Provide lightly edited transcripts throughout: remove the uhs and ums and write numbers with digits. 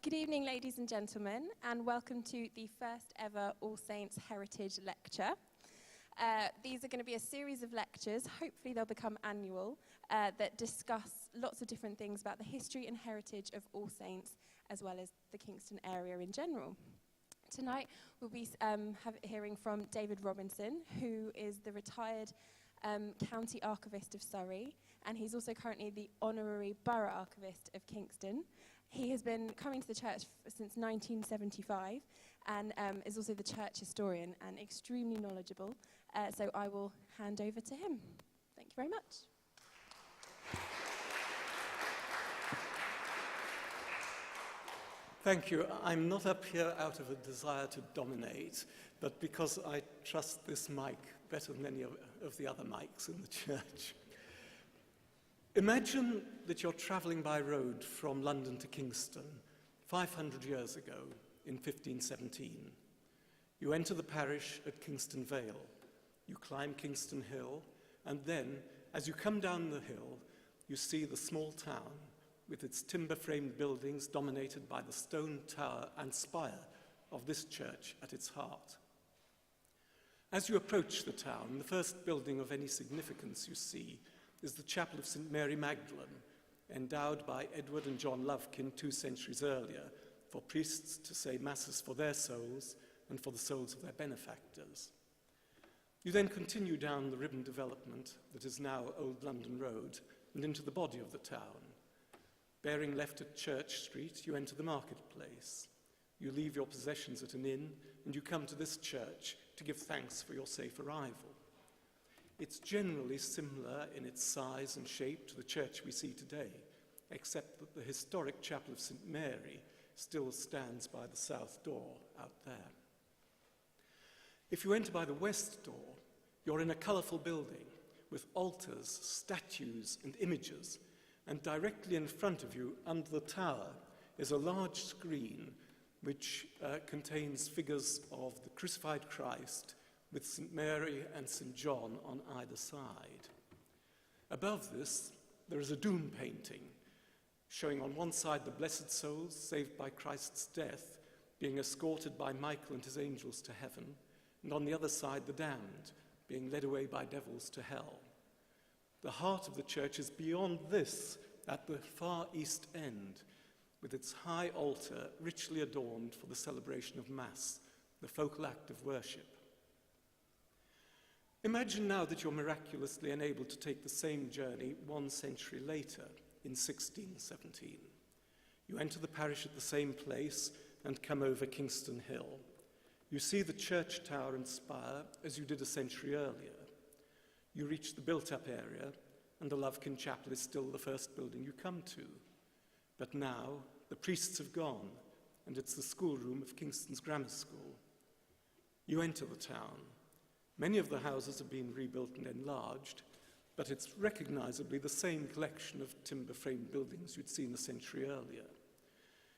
Good evening, ladies and gentlemen, and welcome to the first ever All Saints Heritage Lecture. These are going to be a series of lectures, hopefully they'll become annual, that discuss lots of different things about the history and heritage of All Saints, as well as the Kingston area in general. Tonight we'll be hearing from David Robinson, who is the retired County Archivist of Surrey, and he's also currently the Honorary Borough Archivist of Kingston. He has been coming to the church since 1975 and is also the church historian and extremely knowledgeable. So I will hand over to him. Thank you very much. Thank you. I'm not up here out of a desire to dominate, but because I trust this mic better than any of the other mics in the church. Imagine that you're travelling by road from London to Kingston 500 years ago in 1517. You enter the parish at Kingston Vale. You climb Kingston Hill, and then, as you come down the hill, you see the small town with its timber-framed buildings dominated by the stone tower and spire of this church at its heart. As you approach the town, the first building of any significance you see is the Chapel of St. Mary Magdalen, endowed by Edward and John Lovekin 2 centuries earlier for priests to say masses for their souls and for the souls of their benefactors. You then continue down the ribbon development that is now Old London Road and into the body of the town. Bearing left at Church Street, you enter the marketplace. You leave your possessions at an inn and you come to this church to give thanks for your safe arrival. It's generally similar in its size and shape to the church we see today, except that the historic Chapel of St. Mary still stands by the south door out there. If you enter by the west door, you're in a colourful building with altars, statues and images, and directly in front of you, under the tower, is a large screen which contains figures of the crucified Christ with St. Mary and St. John on either side. Above this, there is a doom painting, showing on one side the blessed souls saved by Christ's death, being escorted by Michael and his angels to heaven, and on the other side the damned, being led away by devils to hell. The heart of the church is beyond this, at the far east end, with its high altar richly adorned for the celebration of Mass, the focal act of worship. Imagine now that you're miraculously enabled to take the same journey 1 century later, in 1617. You enter the parish at the same place and come over Kingston Hill. You see the church tower and spire as you did a century earlier. You reach the built-up area, and the Lovekin Chapel is still the first building you come to. But now, the priests have gone, and it's the schoolroom of Kingston's grammar school. You enter the town. Many of the houses have been rebuilt and enlarged, but it's recognisably the same collection of timber-framed buildings you'd seen a century earlier.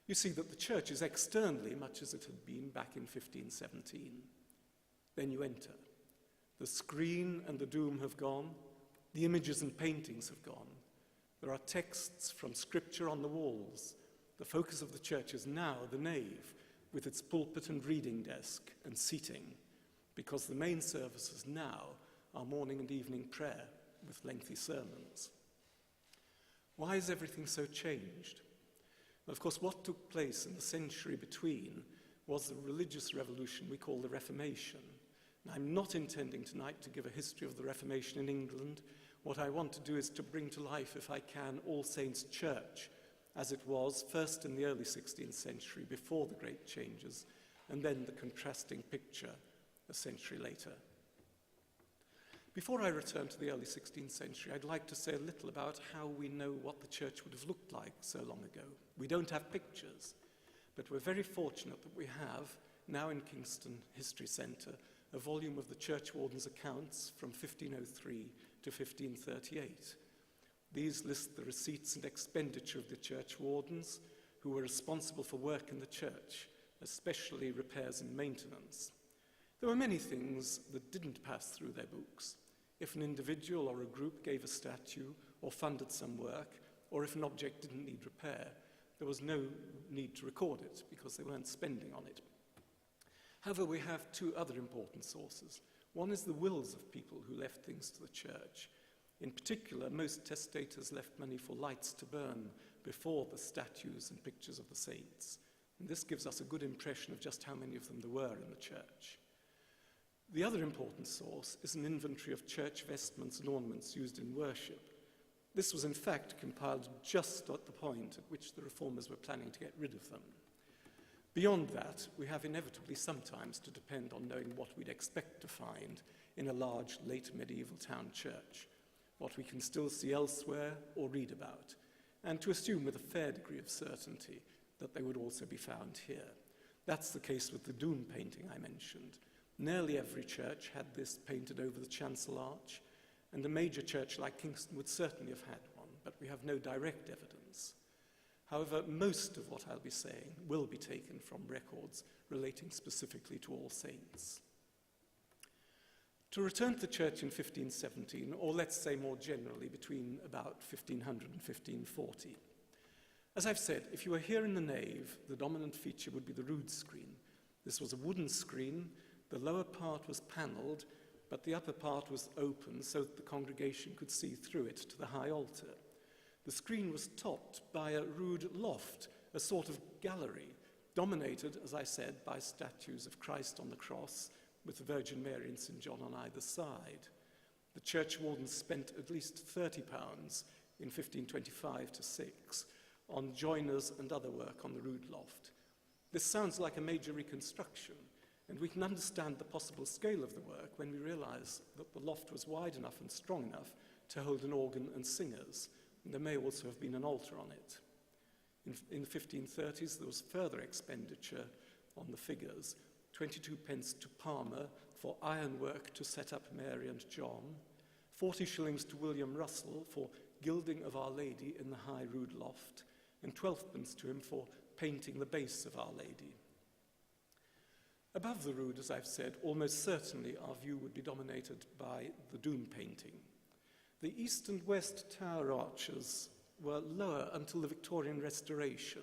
You see that the church is externally much as it had been back in 1517. Then you enter. The screen and the doom have gone. The images and paintings have gone. There are texts from Scripture on the walls. The focus of the church is now the nave, with its pulpit and reading desk and seating, because the main services now are morning and evening prayer with lengthy sermons. Why is everything so changed? Well, of course, what took place in the century between was the religious revolution we call the Reformation. Now, I'm not intending tonight to give a history of the Reformation in England. What I want to do is to bring to life, if I can, All Saints' Church, as it was first in the early 16th century, before the great changes, and then the contrasting picture a century later. Before I return to the early 16th century, I'd like to say a little about how we know what the church would have looked like so long ago. We don't have pictures, but we're very fortunate that we have, now in Kingston History Centre, a volume of the churchwarden's accounts from 1503 to 1538. These list the receipts and expenditure of the churchwardens who were responsible for work in the church, especially repairs and maintenance. There were many things that didn't pass through their books. If an individual or a group gave a statue or funded some work, or if an object didn't need repair, There was no need to record it because they weren't spending on it. However, we have two other important sources. One is the wills of people who left things to the church. In particular, most testators left money for lights to burn before the statues and pictures of the saints. And this gives us a good impression of just how many of them there were in the church. The other important source is an inventory of church vestments and ornaments used in worship. This was in fact compiled just at the point at which the reformers were planning to get rid of them. Beyond that, we have inevitably sometimes to depend on knowing what we'd expect to find in a large late medieval town church, what we can still see elsewhere or read about, and to assume with a fair degree of certainty that they would also be found here. That's the case with the Doom painting I mentioned. Nearly every church had this painted over the chancel arch, and a major church like Kingston would certainly have had one, but we have no direct evidence. However, most of what I'll be saying will be taken from records relating specifically to All Saints. To return to the church in 1517, or let's say more generally between about 1500 and 1540. As I've said, if you were here in the nave, the dominant feature would be the rood screen. This was a wooden screen. The lower part was panelled, but the upper part was open so that the congregation could see through it to the high altar. The screen was topped by a rood loft, a sort of gallery, dominated, as I said, by statues of Christ on the cross, with the Virgin Mary and St. John on either side. The church wardens spent at least £30 in 1525 to 6 on joiners and other work on the rood loft. This sounds like a major reconstruction, and we can understand the possible scale of the work when we realise that the loft was wide enough and strong enough to hold an organ and singers, and there may also have been an altar on it. In the 1530s, there was further expenditure on the figures, 22 pence to Palmer for ironwork to set up Mary and John, 40 shillings to William Russell for gilding of Our Lady in the high rood loft, and 12 pence to him for painting the base of Our Lady. Above the rood, as I've said, almost certainly our view would be dominated by the Doom painting. The east and west tower arches were lower until the Victorian Restoration.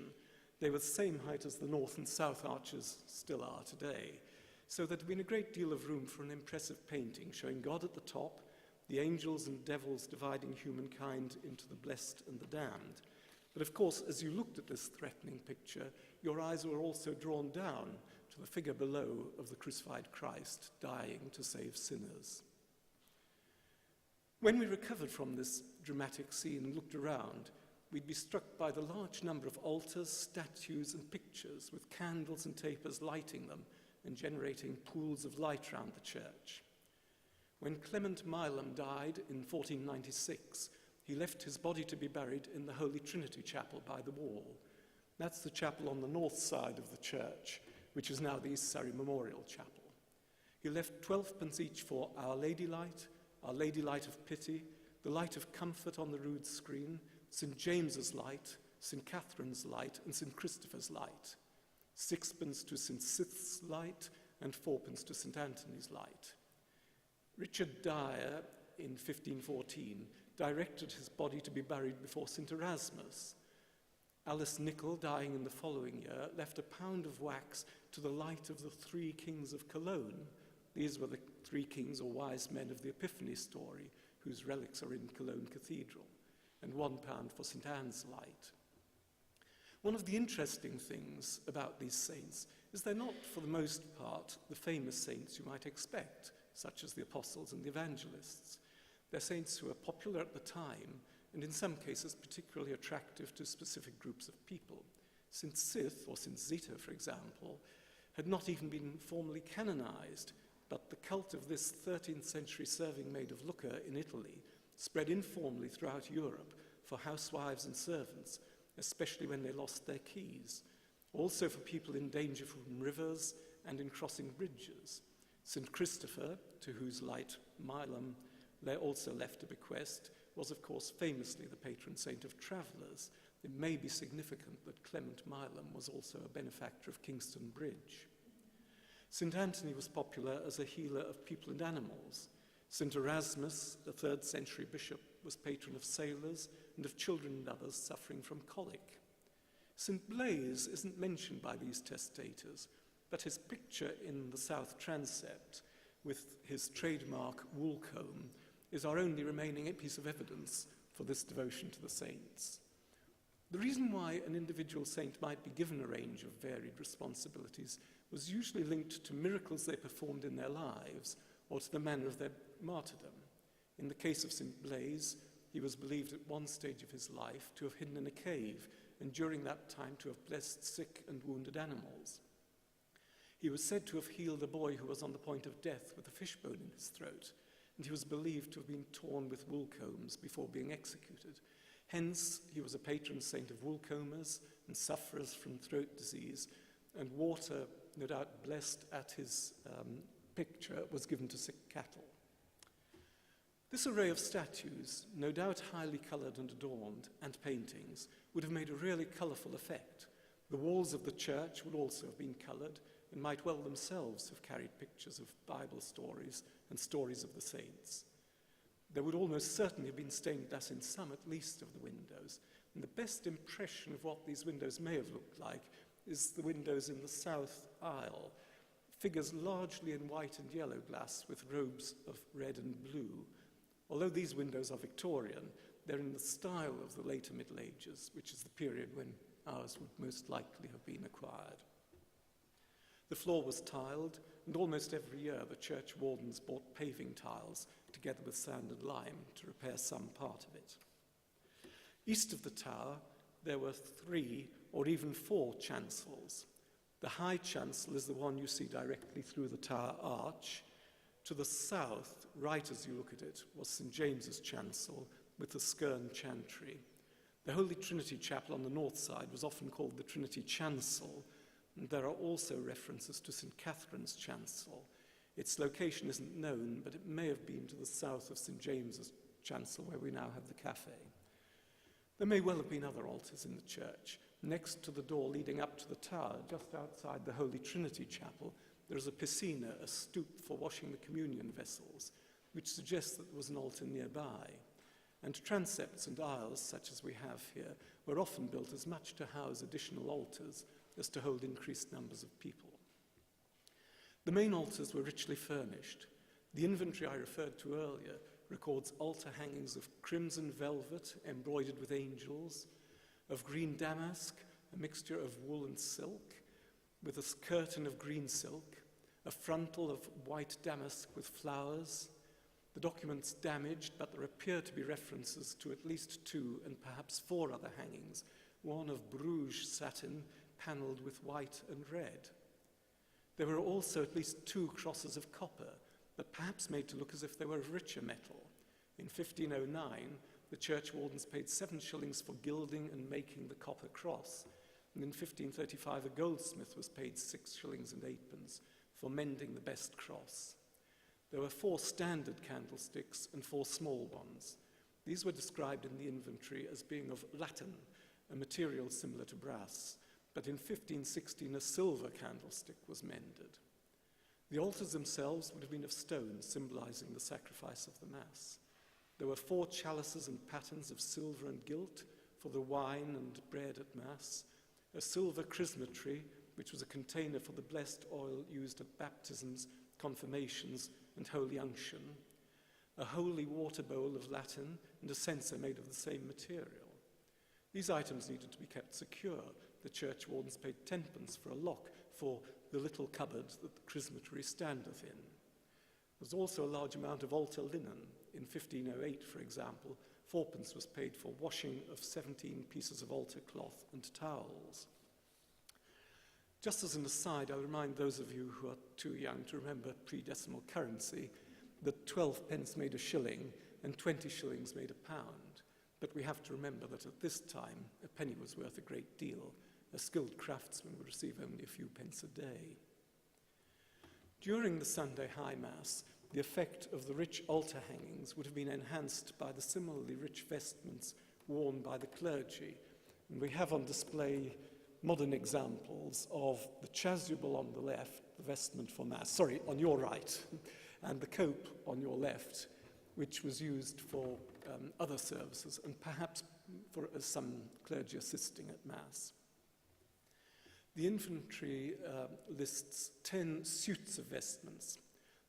They were the same height as the north and south arches still are today. So there'd been a great deal of room for an impressive painting showing God at the top, the angels and devils dividing humankind into the blessed and the damned. But of course, as you looked at this threatening picture, your eyes were also drawn down to the figure below of the crucified Christ dying to save sinners. When we recovered from this dramatic scene and looked around, we'd be struck by the large number of altars, statues, and pictures with candles and tapers lighting them and generating pools of light round the church. When Clement Milam died in 1496, he left his body to be buried in the Holy Trinity chapel by the wall. That's the chapel on the north side of the church, which is now the East Surrey Memorial Chapel. He left 12 pence each for Our Lady Light, Our Lady Light of Pity, the Light of Comfort on the rood screen, St. James's Light, St. Catherine's Light, and St. Christopher's Light, 6 pence to St. Sith's Light, and 4 pence to St. Anthony's Light. Richard Dyer, in 1514, directed his body to be buried before St. Erasmus. Alice Nichol, dying in the following year, left a pound of wax to the light of the 3 kings of Cologne. These were the 3 kings or wise men of the Epiphany story, whose relics are in Cologne Cathedral, and £1 for St. Anne's Light. One of the interesting things about these saints is they're not, for the most part, the famous saints you might expect, such as the apostles and the evangelists. They're saints who are popular at the time, and in some cases particularly attractive to specific groups of people. St. Sith, or St. Zita, for example, had not even been formally canonized, but the cult of this 13th century serving maid of Lucca in Italy spread informally throughout Europe for housewives and servants, especially when they lost their keys, also for people in danger from rivers and in crossing bridges. St. Christopher, to whose light Milam also left a bequest, was of course famously the patron saint of travellers. It may be significant that Clement Milam was also a benefactor of Kingston Bridge. St. Anthony was popular as a healer of people and animals. St. Erasmus, the 3rd century bishop, was patron of sailors and of children and others suffering from colic. St. Blaise isn't mentioned by these testators, but his picture in the south transept with his trademark wool comb is our only remaining piece of evidence for this devotion to the saints. The reason why an individual saint might be given a range of varied responsibilities was usually linked to miracles they performed in their lives or to the manner of their martyrdom. In the case of St. Blaise, he was believed at one stage of his life to have hidden in a cave and during that time to have blessed sick and wounded animals. He was said to have healed a boy who was on the point of death with a fishbone in his throat, and he was believed to have been torn with wool combs before being executed. Hence, he was a patron saint of woolcombers and sufferers from throat disease, and water, no doubt blessed at his picture, was given to sick cattle. This array of statues, no doubt highly coloured and adorned, and paintings, would have made a really colourful effect. The walls of the church would also have been coloured and might well themselves have carried pictures of Bible stories and stories of the saints. There would almost certainly have been stained glass in some, at least, of the windows. And the best impression of what these windows may have looked like is the windows in the south aisle, figures largely in white and yellow glass with robes of red and blue. Although these windows are Victorian, they're in the style of the later Middle Ages, which is the period when ours would most likely have been acquired. The floor was tiled, and almost every year the church wardens bought paving tiles together with sand and lime to repair some part of it. East of the tower, there were 3 or even 4 chancels. The high chancel is the one you see directly through the tower arch. To the south, right as you look at it, was St. James's chancel with the skern chantry. The Holy Trinity chapel on the north side was often called the Trinity chancel, and there are also references to St. Catherine's chancel. Its location isn't known, but it may have been to the south of St. James's chancel, where we now have the cafe. There may well have been other altars in the church. Next to the door leading up to the tower, just outside the Holy Trinity chapel, there is a piscina, a stoop for washing the communion vessels, which suggests that there was an altar nearby. And transepts and aisles, such as we have here, were often built as much to house additional altars as to hold increased numbers of people. The main altars were richly furnished. The inventory I referred to earlier records altar hangings of crimson velvet embroidered with angels, of green damask, a mixture of wool and silk, with a curtain of green silk, a frontal of white damask with flowers. The document's damaged, but there appear to be references to at least 2 and perhaps 4 other hangings, one of Bruges satin panelled with white and red. There were also at least 2 crosses of copper, but perhaps made to look as if they were of richer metal. In 1509, the church wardens paid 7 shillings for gilding and making the copper cross, and in 1535 a goldsmith was paid 6 shillings and 8pence for mending the best cross. There were 4 standard candlesticks and 4 small ones. These were described in the inventory as being of latten, a material similar to brass, but in 1516 a silver candlestick was mended. The altars themselves would have been of stone, symbolizing the sacrifice of the Mass. There were 4 chalices and patens of silver and gilt for the wine and bread at Mass, a silver chrismatory, which was a container for the blessed oil used at baptisms, confirmations, and holy unction, a holy water bowl of latten, and a censer made of the same material. These items needed to be kept secure. The church wardens paid 10pence for a lock for the little cupboard that the chrismatory standeth in. There was also a large amount of altar linen. In 1508, for example, 4pence was paid for washing of 17 pieces of altar cloth and towels. Just as an aside, I'll remind those of you who are too young to remember pre-decimal currency that 12 pence made a shilling and 20 shillings made a pound. But we have to remember that at this time, a penny was worth a great deal. A skilled craftsman would receive only a few pence a day. During the Sunday High Mass, the effect of the rich altar hangings would have been enhanced by the similarly rich vestments worn by the clergy. And we have on display modern examples of the chasuble on the left, the vestment for Mass, on your right, and the cope on your left, which was used for other services and perhaps for some clergy assisting at Mass. The inventory lists 10 suits of vestments.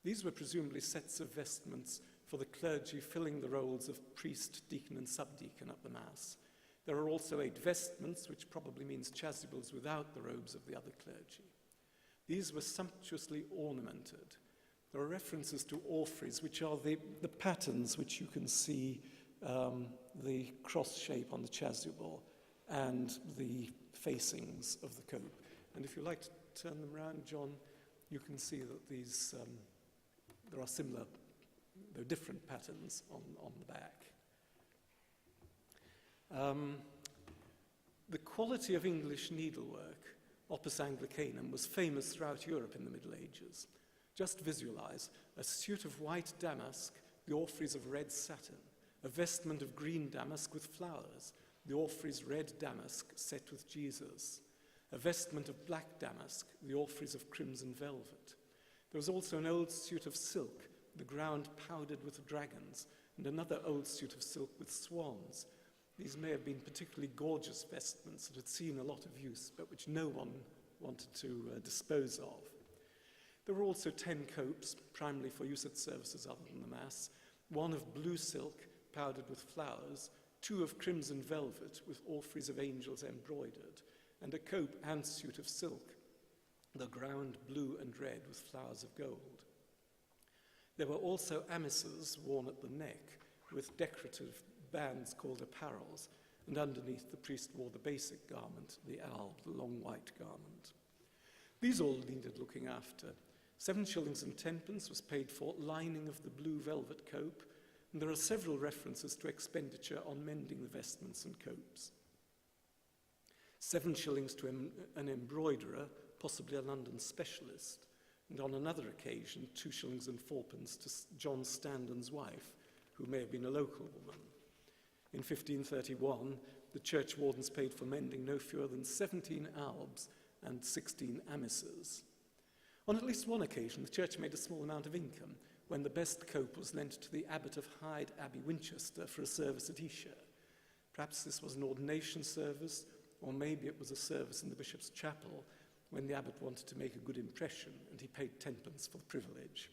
These were presumably sets of vestments for the clergy filling the roles of priest, deacon, and subdeacon at the Mass. There are also 8 vestments, which probably means chasubles without the robes of the other clergy. These were sumptuously ornamented. There are references to orphreys, which are the patterns which you can see, the cross shape on the chasuble and the facings of the cope. And if you like to turn them around, John, you can see that these, there are similar, there are different patterns on the back. The quality of English needlework, opus Anglicanum, was famous throughout Europe in the Middle Ages. Just visualize a suit of white damask, the orphreys of red satin, a vestment of green damask with flowers, the orphreys red damask set with Jesus, a vestment of black damask, the orphreys of crimson velvet. There was also an old suit of silk, the ground powdered with dragons, and another old suit of silk with swans. These may have been particularly gorgeous vestments that had seen a lot of use, but which no one wanted to dispose of. There were also 10 copes, primarily for use at services other than the Mass, 1 of blue silk powdered with flowers, 2 of crimson velvet with orphreys of angels embroidered, and a cope and suit of silk, the ground blue and red with flowers of gold. There were also amices worn at the neck with decorative bands called apparels, and underneath the priest wore the basic garment, the alb, the long white garment. These all needed looking after. 7 shillings and 10pence was paid for lining of the blue velvet cope, and there are several references to expenditure on mending the vestments and copes. 7 shillings to an embroiderer, possibly a London specialist, and on another occasion 2 shillings and 4pence to John Standon's wife, who may have been a local woman. In 1531, the church wardens paid for mending no fewer than 17 albs and 16 amices. On at least one occasion, the church made a small amount of income when the best cope was lent to the abbot of Hyde Abbey, Winchester, for a service at Esher. Perhaps this was an ordination service, or maybe it was a service in the bishop's chapel when the abbot wanted to make a good impression, and he paid 10pence for the privilege.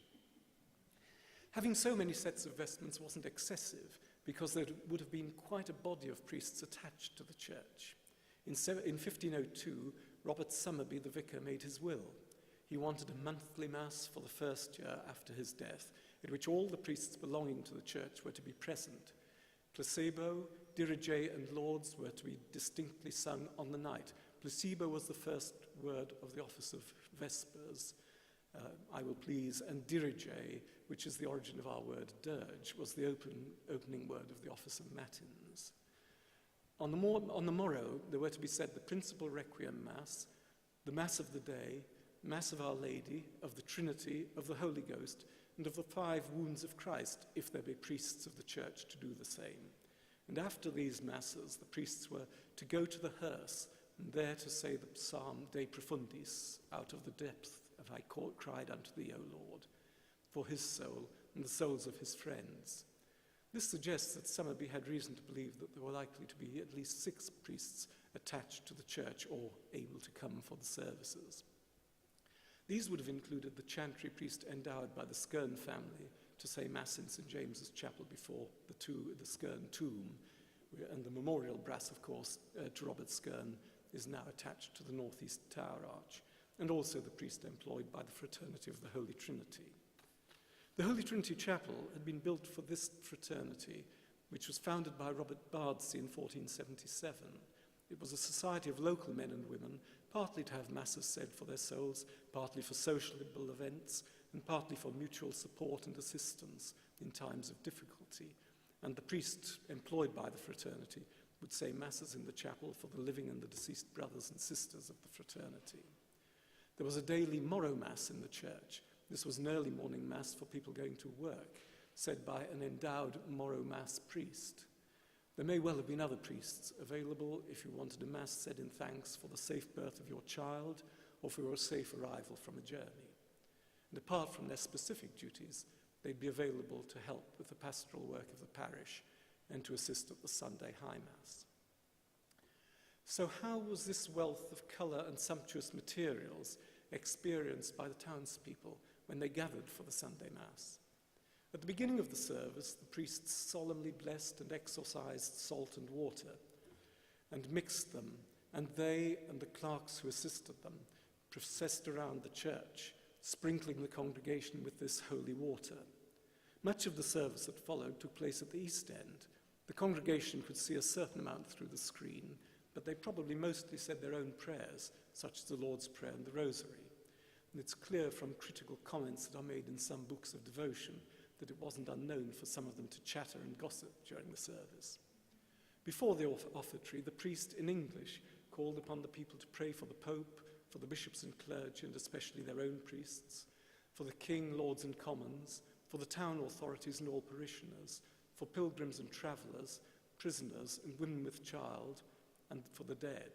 Having so many sets of vestments wasn't excessive, because there would have been quite a body of priests attached to the church. In 1502, Robert Somerby, the vicar, made his will. He wanted a monthly mass for the first year after his death, at which all the priests belonging to the church were to be present. Placebo, dirige, and lauds were to be distinctly sung on the night. Placebo was the first word of the office of Vespers, I will please, and dirige, which is the origin of our word dirge, was the opening word of the office of matins. On the morrow, there were to be said the principal requiem mass, the Mass of the day, Mass of Our Lady, of the Trinity, of the Holy Ghost, and of the 5 wounds of Christ, if there be priests of the church to do the same. And after these masses, the priests were to go to the hearse, and there to say the psalm De Profundis, out of the depth have I cried unto thee, O Lord, for his soul and the souls of his friends. This suggests that Somerby had reason to believe that there were likely to be at least 6 priests attached to the church or able to come for the services. These would have included the chantry priest endowed by the Skerne family to say Mass in St. James's Chapel before the Skerne tomb, and the memorial brass, of course, to Robert Skerne is now attached to the northeast tower arch, and also the priest employed by the Fraternity of the Holy Trinity. The Holy Trinity Chapel had been built for this fraternity, which was founded by Robert Bardsey in 1477. It was a society of local men and women, partly to have masses said for their souls, partly for sociable events, and partly for mutual support and assistance in times of difficulty. And the priest employed by the fraternity would say masses in the chapel for the living and the deceased brothers and sisters of the fraternity. There was a daily Mauro Mass in the church. This was an early morning mass for people going to work, said by an endowed Mauro Mass priest. There may well have been other priests available if you wanted a mass said in thanks for the safe birth of your child or for your safe arrival from a journey. And apart from their specific duties, they'd be available to help with the pastoral work of the parish and to assist at the Sunday High Mass. So how was this wealth of colour and sumptuous materials experienced by the townspeople when they gathered for the Sunday Mass? At the beginning of the service, the priests solemnly blessed and exorcised salt and water and mixed them, and they and the clerks who assisted them processed around the church, sprinkling the congregation with this holy water. Much of the service that followed took place at the east end. The congregation could see a certain amount through the screen, but they probably mostly said their own prayers, such as the Lord's Prayer and the Rosary. And it's clear from critical comments that are made in some books of devotion that it wasn't unknown for some of them to chatter and gossip during the service. Before the offertory, the priest in English called upon the people to pray for the Pope, for the bishops and clergy, and especially their own priests, for the king, lords and commons, for the town authorities and all parishioners, for pilgrims and travellers, prisoners and women with child, and for the dead.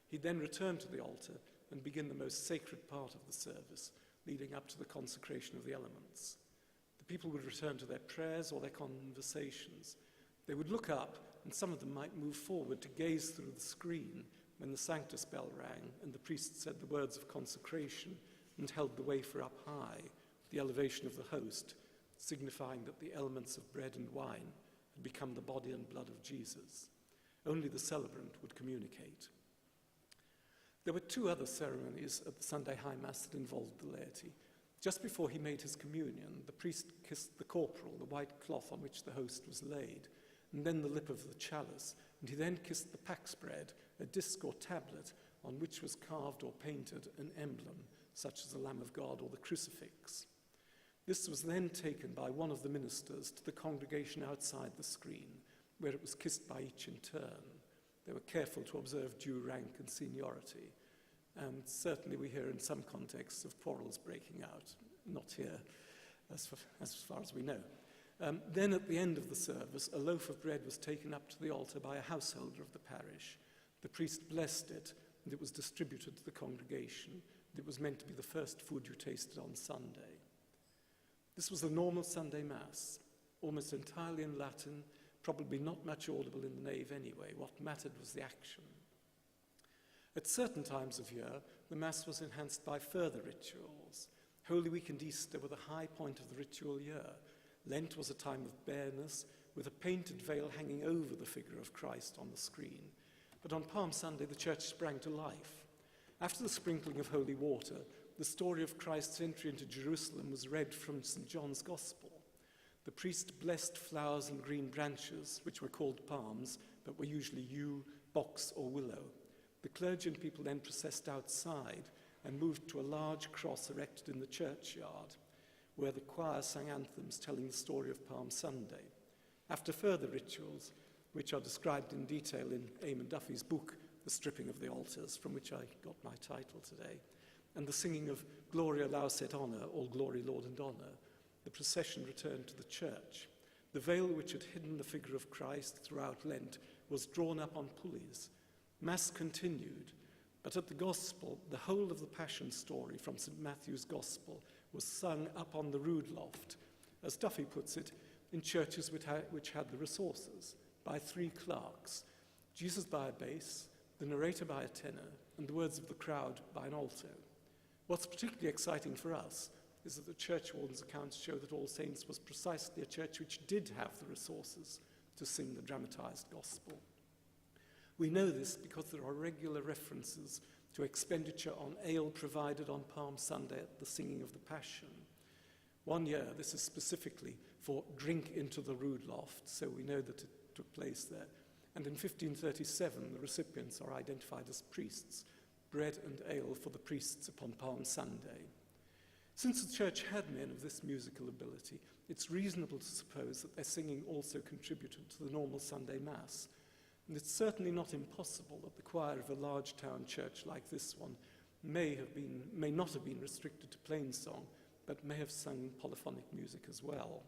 He then returned to the altar and began the most sacred part of the service, leading up to the consecration of the elements. The people would return to their prayers or their conversations. They would look up, and some of them might move forward to gaze through the screen when the Sanctus bell rang and the priest said the words of consecration and held the wafer up high, the elevation of the host, signifying that the elements of bread and wine had become the body and blood of Jesus. Only the celebrant would communicate. There were two other ceremonies at the Sunday High Mass that involved the laity. Just before he made his communion, the priest kissed the corporal, the white cloth on which the host was laid, and then the lip of the chalice, and he then kissed the pax bread, a disc or tablet on which was carved or painted an emblem, such as the Lamb of God or the crucifix. This was then taken by one of the ministers to the congregation outside the screen, where it was kissed by each in turn. They were careful to observe due rank and seniority, and certainly we hear in some contexts of quarrels breaking out, not here, as far as we know. Then at the end of the service, a loaf of bread was taken up to the altar by a householder of the parish. The priest blessed it, and it was distributed to the congregation. It was meant to be the first food you tasted on Sunday. This was the normal Sunday Mass, almost entirely in Latin, probably not much audible in the nave anyway. What mattered was the action. At certain times of year, the Mass was enhanced by further rituals. Holy Week and Easter were the high point of the ritual year. Lent was a time of bareness, with a painted veil hanging over the figure of Christ on the screen. But on Palm Sunday, the church sprang to life. After the sprinkling of holy water, the story of Christ's entry into Jerusalem was read from St. John's Gospel. The priest blessed flowers and green branches, which were called palms, but were usually yew, box, or willow. The clergy and people then processed outside and moved to a large cross erected in the churchyard, where the choir sang anthems telling the story of Palm Sunday. After further rituals, which are described in detail in Eamon Duffy's book, The Stripping of the Altars, from which I got my title today, and the singing of Gloria Laus et Honor, All Glory, Lord and Honor, the procession returned to the church. The veil which had hidden the figure of Christ throughout Lent was drawn up on pulleys. Mass continued, but at the Gospel, the whole of the Passion story from St. Matthew's Gospel was sung up on the rood loft, as Duffy puts it, in churches which had the resources, by three clerks, Jesus by a bass, the narrator by a tenor, and the words of the crowd by an alto. What's particularly exciting for us is that the churchwarden's accounts show that All Saints was precisely a church which did have the resources to sing the dramatized gospel. We know this because there are regular references to expenditure on ale provided on Palm Sunday at the singing of the Passion. One year, this is specifically for drink into the rood loft, so we know that it took place there. And in 1537, the recipients are identified as priests, bread and ale for the priests upon Palm Sunday. Since the church had men of this musical ability, it's reasonable to suppose that their singing also contributed to the normal Sunday Mass. And it's certainly not impossible that the choir of a large town church like this one may not have been restricted to plain song, but may have sung polyphonic music as well.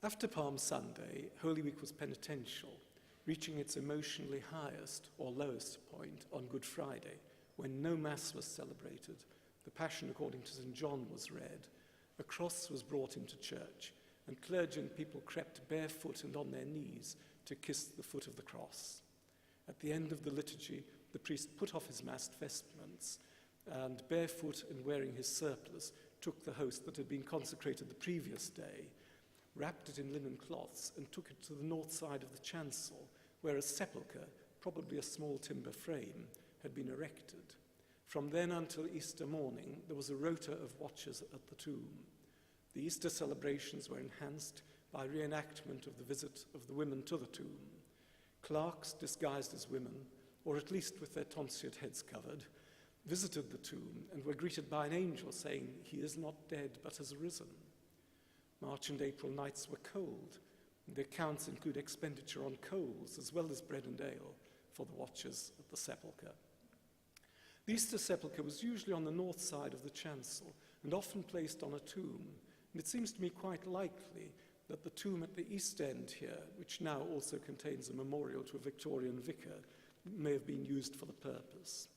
After Palm Sunday, Holy Week was penitential, reaching its emotionally highest or lowest point on Good Friday, when no Mass was celebrated, the Passion according to St. John was read, a cross was brought into church, and clergy and people crept barefoot and on their knees to kiss the foot of the cross. At the end of the liturgy, the priest put off his masked vestments and, barefoot and wearing his surplice, took the host that had been consecrated the previous day, wrapped it in linen cloths, and took it to the north side of the chancel, where a sepulchre, probably a small timber frame, had been erected. From then until Easter morning, there was a rota of watchers at the tomb. The Easter celebrations were enhanced by reenactment of the visit of the women to the tomb. Clerks disguised as women, or at least with their tonsured heads covered, visited the tomb and were greeted by an angel saying, "He is not dead, but has risen." March and April nights were cold, and the accounts include expenditure on coals as well as bread and ale for the watchers at the sepulchre. The Easter sepulchre was usually on the north side of the chancel and often placed on a tomb, and it seems to me quite likely that the tomb at the east end here, which now also contains a memorial to a Victorian vicar, may have been used for the purpose.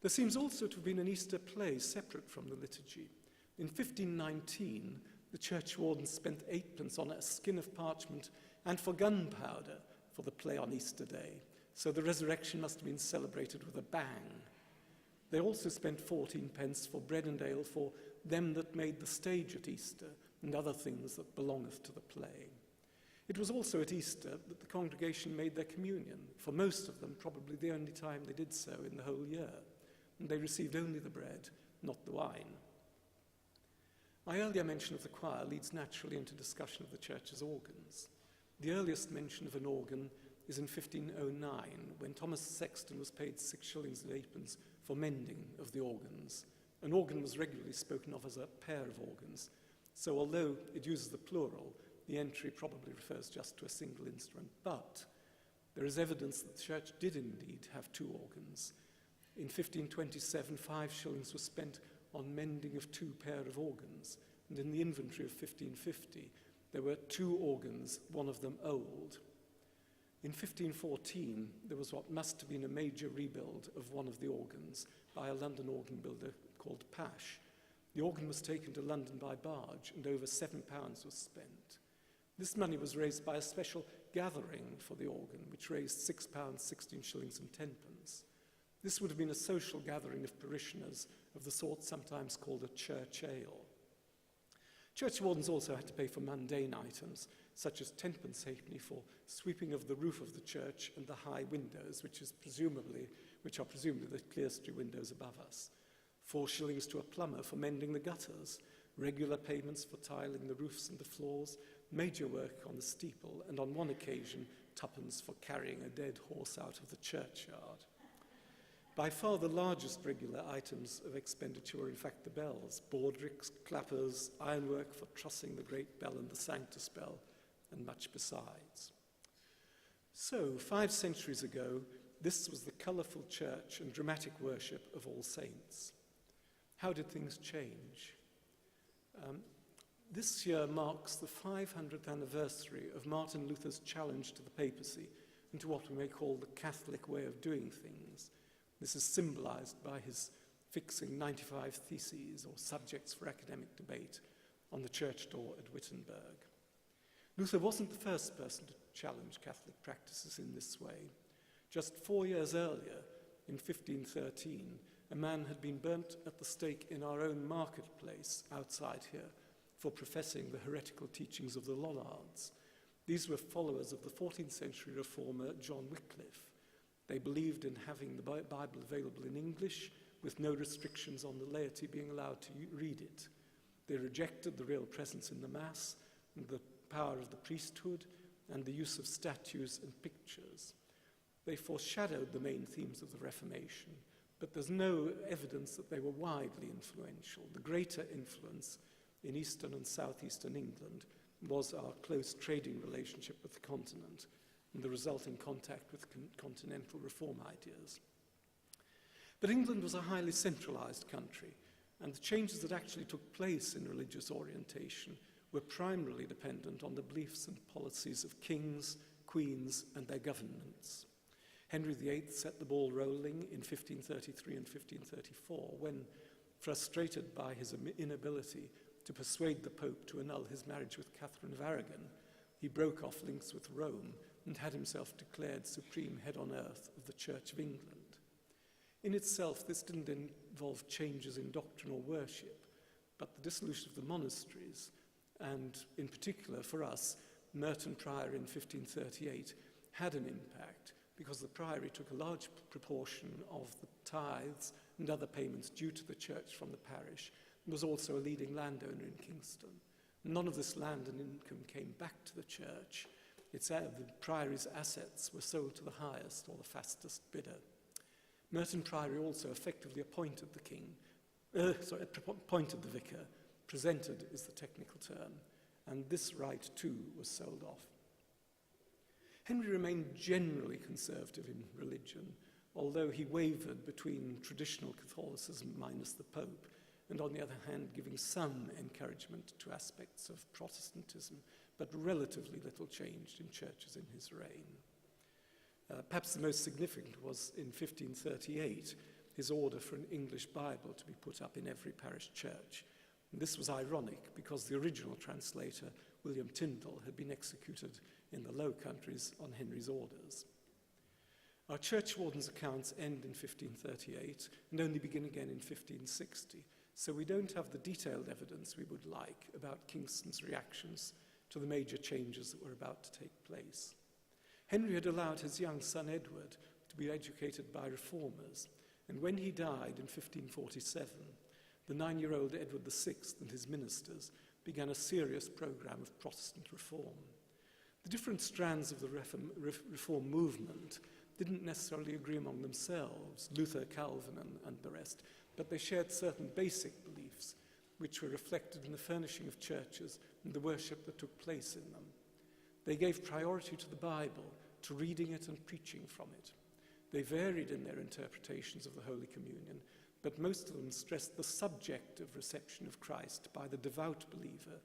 There seems also to have been an Easter play separate from the liturgy. In 1519, the church warden spent 8 pence on a skin of parchment and for gunpowder for the play on Easter Day, so the resurrection must have been celebrated with a bang. They also spent 14 pence for bread and ale for them that made the stage at Easter and other things that belongeth to the play. It was also at Easter that the congregation made their communion, for most of them probably the only time they did so in the whole year, and they received only the bread, not the wine. My earlier mention of the choir leads naturally into discussion of the church's organs. The earliest mention of an organ is in 1509, when Thomas Sexton was paid 6 shillings and 8 pence for mending of the organs. An organ was regularly spoken of as a pair of organs, so although it uses the plural, the entry probably refers just to a single instrument. But there is evidence that the church did indeed have 2 organs. In 1527, 5 shillings was spent on mending of 2 pair of organs, and in the inventory of 1550, there were 2 organs, one of them old. In 1514, there was what must have been a major rebuild of one of the organs by a London organ builder called Pash. The organ was taken to London by barge, and over £7 was spent. This money was raised by a special gathering for the organ, which raised £6, 16 shillings and 10 pence. This would have been a social gathering of parishioners of the sort sometimes called a church ale. Church wardens also had to pay for mundane items, such as 10 pence halfpenny for sweeping of the roof of the church and the high windows, which are presumably the clerestory windows above us. 4 shillings to a plumber for mending the gutters, regular payments for tiling the roofs and the floors, major work on the steeple, and on one occasion, 2 for carrying a dead horse out of the churchyard. By far the largest regular items of expenditure were in fact the bells, baldricks, clappers, ironwork for trussing the great bell and the sanctus bell, and much besides. So, 5 centuries ago, this was the colourful church and dramatic worship of All Saints. How did things change? This year marks the 500th anniversary of Martin Luther's challenge to the papacy and to what we may call the Catholic way of doing things. This is symbolized by his fixing 95 theses or subjects for academic debate on the church door at Wittenberg. Luther wasn't the first person to challenge Catholic practices in this way. Just 4 years earlier, in 1513, a man had been burnt at the stake in our own marketplace outside here for professing the heretical teachings of the Lollards. These were followers of the 14th century reformer John Wycliffe. They believed in having the Bible available in English with no restrictions on the laity being allowed to read it. They rejected the real presence in the Mass and the power of the priesthood and the use of statues and pictures. They foreshadowed the main themes of the Reformation, but there's no evidence that they were widely influential. The greater influence in eastern and southeastern England was our close trading relationship with the continent and the resulting contact with continental reform ideas. But England was a highly centralized country, and the changes that actually took place in religious orientation were primarily dependent on the beliefs and policies of kings, queens, and their governments. Henry VIII set the ball rolling in 1533 and 1534 when, frustrated by his inability to persuade the Pope to annul his marriage with Catherine of Aragon, he broke off links with Rome and had himself declared supreme head on earth of the Church of England. In itself, this didn't involve changes in doctrine or worship, but the dissolution of the monasteries, and in particular for us, Merton Priory in 1538, had an impact because the priory took a large proportion of the tithes and other payments due to the church from the parish, and was also a leading landowner in Kingston. None of this land and income came back to the church. The priory's assets were sold to the highest or the fastest bidder. Merton Priory also effectively appointed appointed the vicar. Presented is the technical term, and this right too was sold off. Henry remained generally conservative in religion, although he wavered between traditional Catholicism minus the Pope, and on the other hand giving some encouragement to aspects of Protestantism, but relatively little changed in churches in his reign. Perhaps the most significant was in 1538, his order for an English Bible to be put up in every parish church. And this was ironic because the original translator, William Tyndall, had been executed in the Low Countries on Henry's orders. Our churchwarden's accounts end in 1538 and only begin again in 1560, so we don't have the detailed evidence we would like about Kingston's reactions to the major changes that were about to take place. Henry had allowed his young son Edward to be educated by reformers, and when he died in 1547, the 9-year-old Edward VI and his ministers began a serious program of Protestant reform. The different strands of the reform movement didn't necessarily agree among themselves, Luther, Calvin, and the rest, but they shared certain basic beliefs which were reflected in the furnishing of churches and the worship that took place in them. They gave priority to the Bible, to reading it and preaching from it. They varied in their interpretations of the Holy Communion, but most of them stressed the subjective reception of Christ by the devout believer,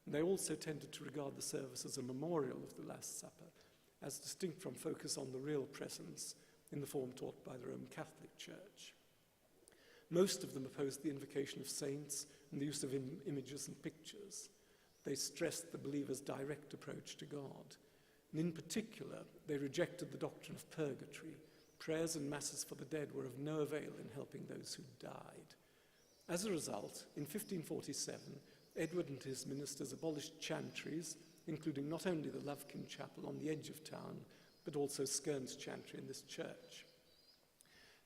and they also tended to regard the service as a memorial of the Last Supper, as distinct from focus on the real presence in the form taught by the Roman Catholic Church. Most of them opposed the invocation of saints and the use of images and pictures. They stressed the believer's direct approach to God. And in particular, they rejected the doctrine of purgatory. Prayers and masses for the dead were of no avail in helping those who died. As a result, in 1547, Edward and his ministers abolished chantries, including not only the Lovekin Chapel on the edge of town, but also Skern's chantry in this church.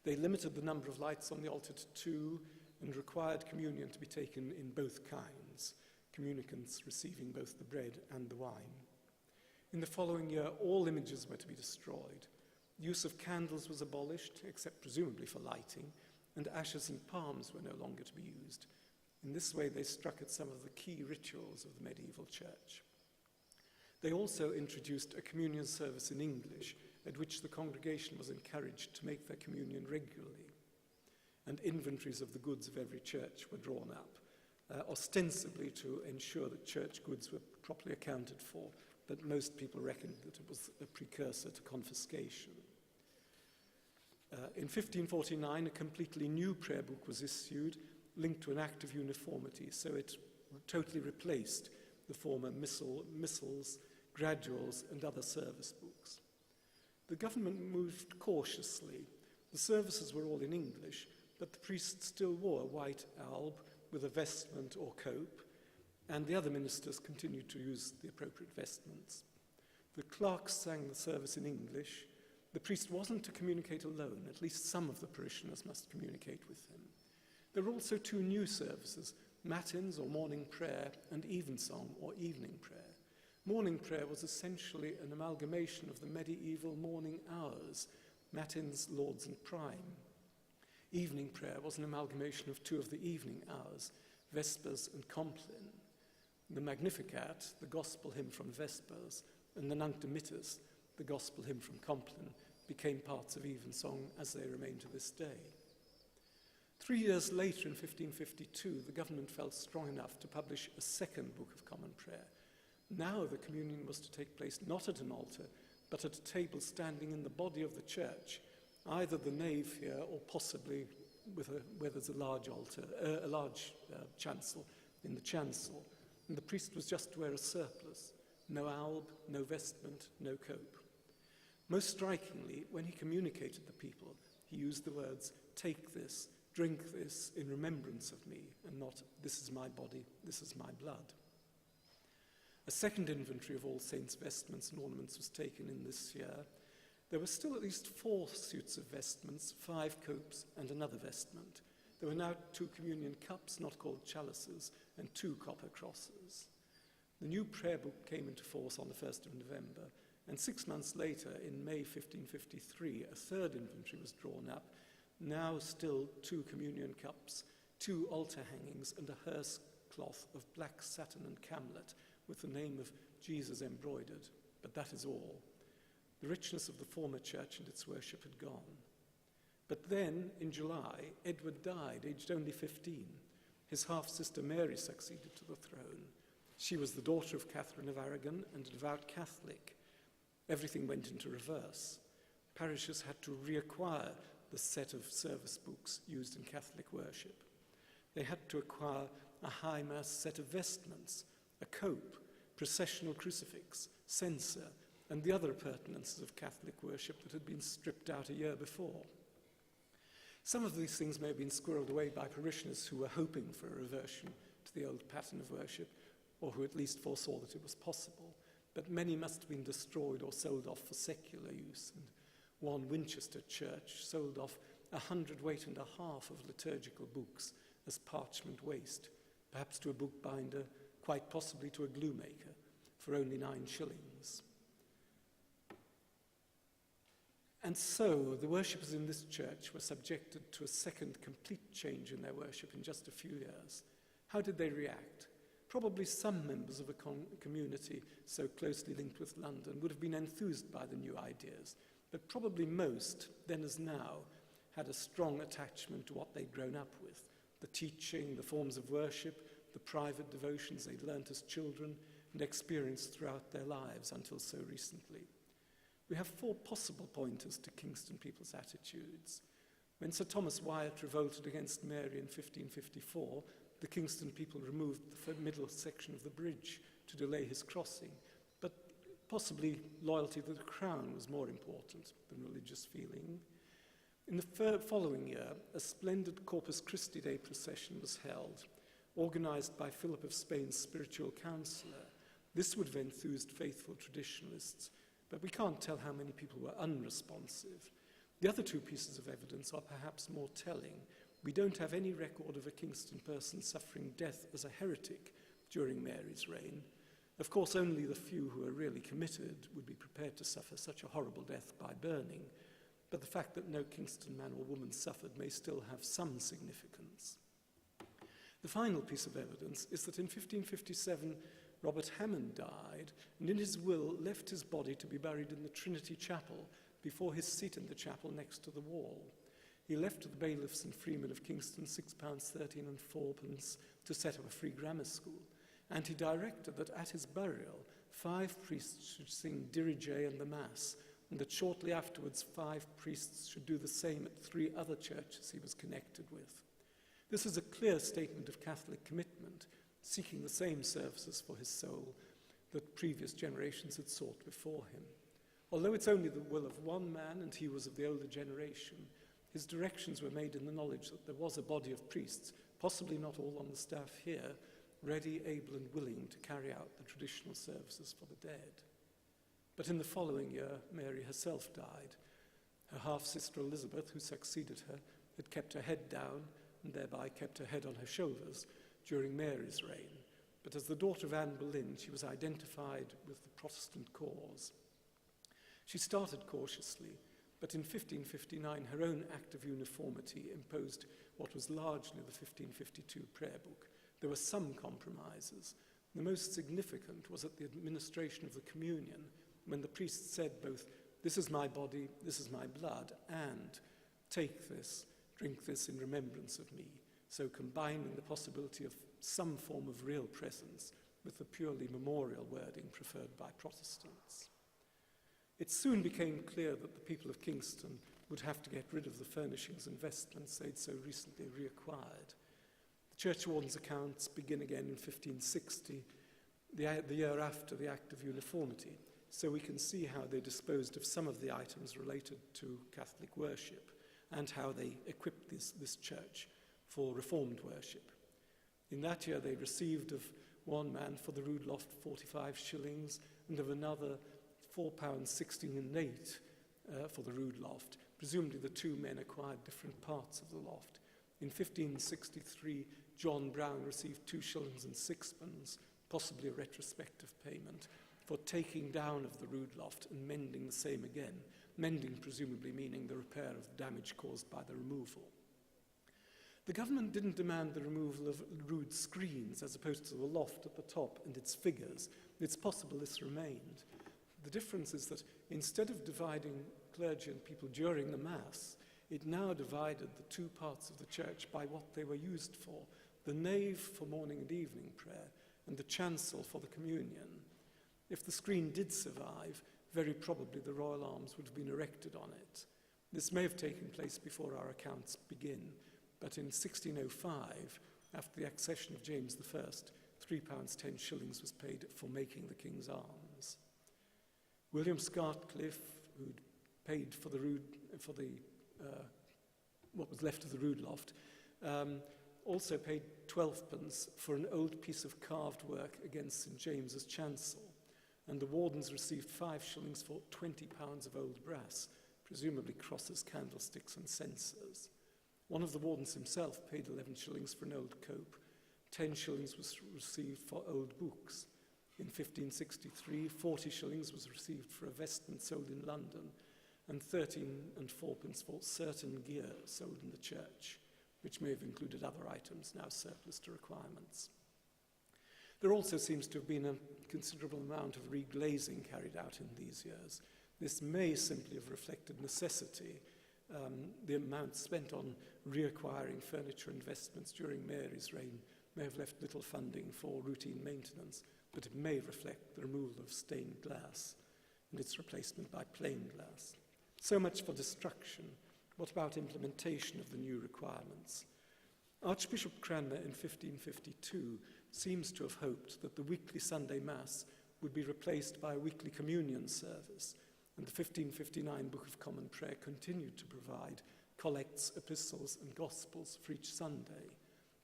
They limited the number of lights on the altar to 2 and required communion to be taken in both kinds, communicants receiving both the bread and the wine. In the following year, all images were to be destroyed. The use of candles was abolished, except presumably for lighting, and ashes and palms were no longer to be used. In this way, they struck at some of the key rituals of the medieval church. They also introduced a communion service in English, at which the congregation was encouraged to make their communion regularly, and inventories of the goods of every church were drawn up, ostensibly to ensure that church goods were properly accounted for, but most people reckoned that it was a precursor to confiscation. In 1549, a completely new prayer book was issued, linked to an act of uniformity, so it totally replaced the former missals, graduals, and other service books. The government moved cautiously. The services were all in English, but the priests still wore a white alb with a vestment or cope, and the other ministers continued to use the appropriate vestments. The clerks sang the service in English. The priest wasn't to communicate alone. At least some of the parishioners must communicate with him. There were also 2 new services, matins or morning prayer and evensong or evening prayer. Morning prayer was essentially an amalgamation of the medieval morning hours, matins, lauds and prime. Evening prayer was an amalgamation of 2 of the evening hours, vespers and compline. The Magnificat, the gospel hymn from Vespers, and the Nunc Dimittis, the gospel hymn from Compline, became parts of evensong as they remain to this day. 3 years later, in 1552, the government felt strong enough to publish a second Book of Common Prayer. Now the communion was to take place not at an altar, but at a table standing in the body of the church, either the nave here or possibly where there's a large altar, a large chancel in the chancel. And the priest was just to wear a surplice, no alb, no vestment, no cope. Most strikingly, when he communicated the people, he used the words, "Take this, drink this in remembrance of me," and not, "This is my body, this is my blood." A second inventory of All Saints' vestments and ornaments was taken in this year. There were still at least 4 suits of vestments, 5 copes, and another vestment. There were now 2 communion cups, not called chalices, and 2 copper crosses. The new prayer book came into force on the 1st of November, and 6 months later, in May 1553, a third inventory was drawn up, now still 2 communion cups, 2 altar hangings, and a hearse cloth of black satin and camlet with the name of Jesus embroidered, but that is all. The richness of the former church and its worship had gone. But then, in July, Edward died, aged only 15. His half-sister Mary succeeded to the throne. She was the daughter of Catherine of Aragon and a devout Catholic. Everything went into reverse. Parishes had to reacquire the set of service books used in Catholic worship. They had to acquire a high mass set of vestments, a cope, processional crucifix, censer, and the other appurtenances of Catholic worship that had been stripped out a year before. Some of these things may have been squirreled away by parishioners who were hoping for a reversion to the old pattern of worship, or who at least foresaw that it was possible, but many must have been destroyed or sold off for secular use, and one Winchester church sold off 100 weight and a half of liturgical books as parchment waste, perhaps to a bookbinder, quite possibly to a glue maker, for only 9 shillings. And so the worshippers in this church were subjected to a second complete change in their worship in just a few years. How did they react? Probably some members of a community so closely linked with London would have been enthused by the new ideas, but probably most, then as now, had a strong attachment to what they'd grown up with, the teaching, the forms of worship, the private devotions they'd learnt as children and experienced throughout their lives until so recently. We have 4 possible pointers to Kingston people's attitudes. When Sir Thomas Wyatt revolted against Mary in 1554, the Kingston people removed the middle section of the bridge to delay his crossing, but possibly loyalty to the crown was more important than religious feeling. In the following year, a splendid Corpus Christi Day procession was held, organized by Philip of Spain's spiritual counselor. This would have enthused faithful traditionalists, but we can't tell how many people were unresponsive. The other 2 pieces of evidence are perhaps more telling. We don't have any record of a Kingston person suffering death as a heretic during Mary's reign. Of course, only the few who are really committed would be prepared to suffer such a horrible death by burning, but the fact that no Kingston man or woman suffered may still have some significance. The final piece of evidence is that in 1557, Robert Hammond died, and in his will left his body to be buried in the Trinity chapel before his seat in the chapel next to the wall. He left to the bailiffs and freemen of Kingston £6.13 and 4p to set up a free grammar school, and he directed that at his burial 5 priests should sing Dirige and the Mass, and that shortly afterwards 5 priests should do the same at 3 other churches he was connected with. This is a clear statement of Catholic commitment, seeking the same services for his soul that previous generations had sought before him. Although it's only the will of one man and he was of the older generation, his directions were made in the knowledge that there was a body of priests, possibly not all on the staff here, ready, able and willing to carry out the traditional services for the dead. But in the following year, Mary herself died. Her half-sister Elizabeth, who succeeded her, had kept her head down and thereby kept her head on her shoulders during Mary's reign. But as the daughter of Anne Boleyn, she was identified with the Protestant cause. She started cautiously, but in 1559 her own Act of Uniformity imposed what was largely the 1552 prayer book. There were some compromises. The most significant was at the administration of the communion, when the priest said both, "This is my body, this is my blood," and "Take this, drink this in remembrance of me," so combining the possibility of some form of real presence with the purely memorial wording preferred by Protestants. It soon became clear that the people of Kingston would have to get rid of the furnishings and vestments they'd so recently reacquired. The churchwarden's accounts begin again in 1560, the year after the Act of Uniformity, so we can see how they disposed of some of the items related to Catholic worship and how they equipped this church for Reformed worship. In that year, they received of one man for the rood loft 45 shillings, and of another £4.16 and 8 for the rood loft. Presumably the two men acquired different parts of the loft. In 1563, John Brown received 2 shillings and 6pence, possibly a retrospective payment, for taking down of the rood loft and mending the same again. Mending presumably meaning the repair of the damage caused by the removal. The government didn't demand the removal of rood screens as opposed to the loft at the top and its figures. It's possible this remained. The difference is that instead of dividing clergy and people during the Mass, it now divided the two parts of the church by what they were used for: the nave for morning and evening prayer and the chancel for the communion. If the screen did survive, very probably the royal arms would have been erected on it. This may have taken place before our accounts begin, but in 1605, after the accession of James I, £3.10 was paid for making the king's arms. William Scartcliffe, who'd paid for what was left of the rood loft, also paid 12pence for an old piece of carved work against St. James's chancel, and the wardens received 5 shillings for 20 pounds of old brass, presumably crosses, candlesticks and censers. One of the wardens himself paid 11 shillings for an old cope. 10 shillings was received for old books. In 1563, 40 shillings was received for a vestment sold in London, and 13 and 4pence for certain gear sold in the church, which may have included other items now surplus to requirements. There also seems to have been a considerable amount of reglazing carried out in these years. This may simply have reflected necessity. The amount spent on reacquiring furniture and vestments during Mary's reign may have left little funding for routine maintenance, but it may reflect the removal of stained glass and its replacement by plain glass. So much for destruction. What about implementation of the new requirements? Archbishop Cranmer in 1552 seems to have hoped that the weekly Sunday Mass would be replaced by a weekly communion service, and the 1559 Book of Common Prayer continued to provide collects, epistles and gospels for each Sunday.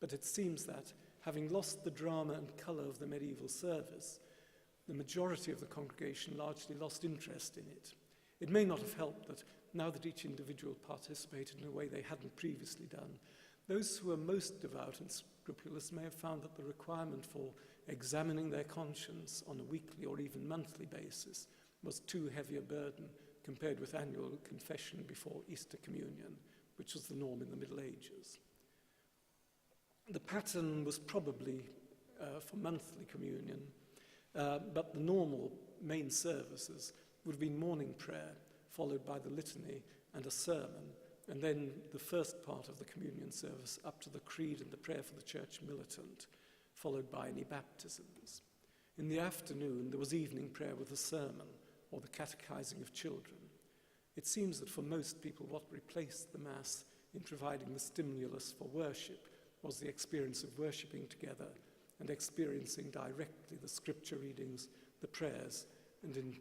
But it seems that, having lost the drama and colour of the medieval service, the majority of the congregation largely lost interest in it. It may not have helped that now that each individual participated in a way they hadn't previously done, those who were most devout and scrupulous may have found that the requirement for examining their conscience on a weekly or even monthly basis was too heavy a burden compared with annual confession before Easter communion, which was the norm in the Middle Ages. The pattern was probably for monthly communion, but the normal main services would have been morning prayer, followed by the litany and a sermon, and then the first part of the communion service up to the creed and the prayer for the church militant, followed by any baptisms. In the afternoon, there was evening prayer with a sermon or the catechizing of children. It seems that for most people, what replaced the Mass in providing the stimulus for worship was the experience of worshipping together and experiencing directly the scripture readings, the prayers, and in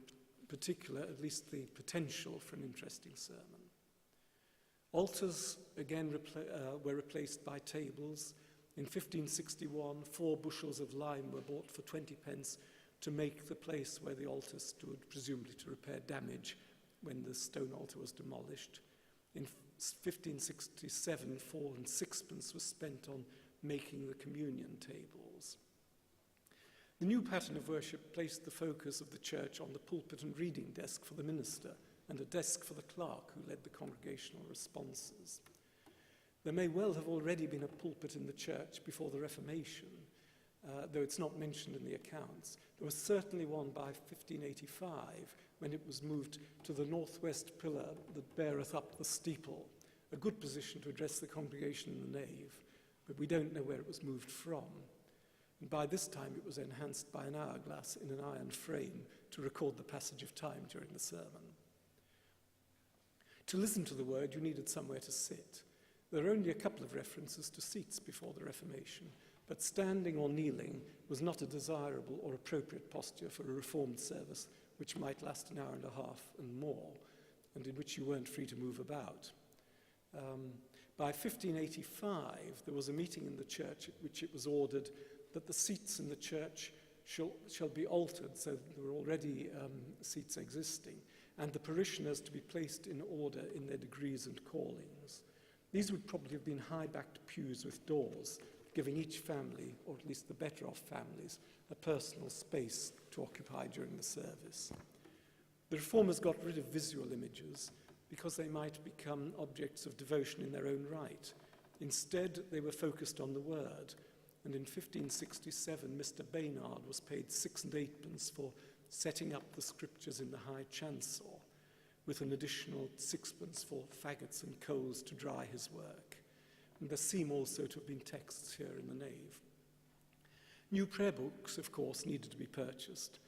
particular, at least the potential for an interesting sermon. Altars, again, were replaced by tables. In 1561, 4 bushels of lime were bought for 20 pence to make the place where the altar stood, presumably to repair damage when the stone altar was demolished. In 1567, 4 and 6pence was spent on making the communion tables. The new pattern of worship placed the focus of the church on the pulpit and reading desk for the minister and a desk for the clerk who led the congregational responses. There may well have already been a pulpit in the church before the Reformation, though it's not mentioned in the accounts. There was certainly one by 1585 when it was moved to the northwest pillar that beareth up the steeple, a good position to address the congregation in the nave, but we don't know where it was moved from. And by this time it was enhanced by an hourglass in an iron frame to record the passage of time during the sermon. To listen to the word, you needed somewhere to sit. There are only a couple of references to seats before the Reformation, but standing or kneeling was not a desirable or appropriate posture for a Reformed service which might last an hour and a half and more, and in which you weren't free to move about. By 1585, there was a meeting in the church at which it was ordered that the seats in the church shall be altered, so there were already seats existing, and the parishioners to be placed in order in their degrees and callings. These would probably have been high-backed pews with doors, giving each family, or at least the better-off families, a personal space to occupy during the service. The reformers got rid of visual images because they might become objects of devotion in their own right. Instead, they were focused on the word, and in 1567, Mr. Baynard was paid 6 and 8 for setting up the scriptures in the high chancel, with an additional 6 for faggots and coals to dry his work. And there seem also to have been texts here in the nave. New prayer books, of course, needed to be purchased.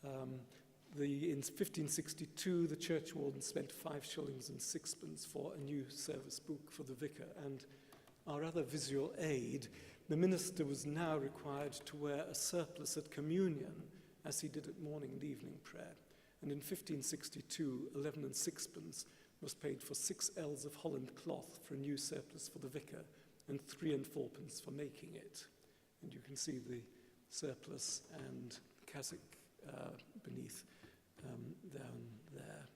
In 1562, the church warden spent 5 shillings and 6 for a new service book for the vicar, and our other visual aid, the minister was now required to wear a surplice at communion, as he did at morning and evening prayer. And in 1562, 11 and 6 was paid for 6 ells of Holland cloth for a new surplice for the vicar, and 3 and 4 for making it. And you can see the surplice and cassock beneath down there.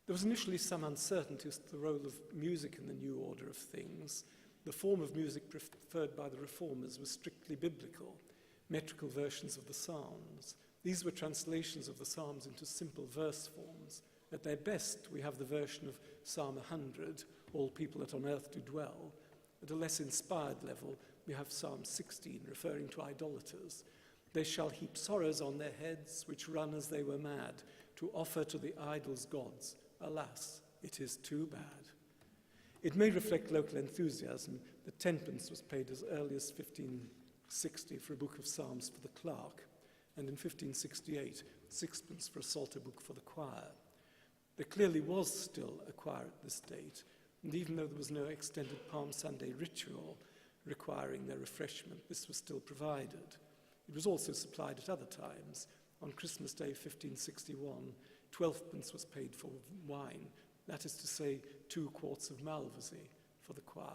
There was initially some uncertainty as to the role of music in the new order of things. The form of music preferred by the reformers was strictly biblical, metrical versions of the Psalms. These were translations of the Psalms into simple verse forms. At their best, we have the version of Psalm 100, all people that on earth do dwell. At a less inspired level, we have Psalm 16, referring to idolaters. They shall heap sorrows on their heads, which run as they were mad, to offer to the idols gods. Alas, it is too bad. It may reflect local enthusiasm that 10 was paid as early as 1560 for a book of Psalms for the clerk, and in 1568, 6 for a psalter book for the choir. There clearly was still a choir at this date, and even though there was no extended Palm Sunday ritual requiring their refreshment, this was still provided. It was also supplied at other times. On Christmas Day 1561, 12 was paid for wine, that is to say 2 quarts of Malvoisie for the choir.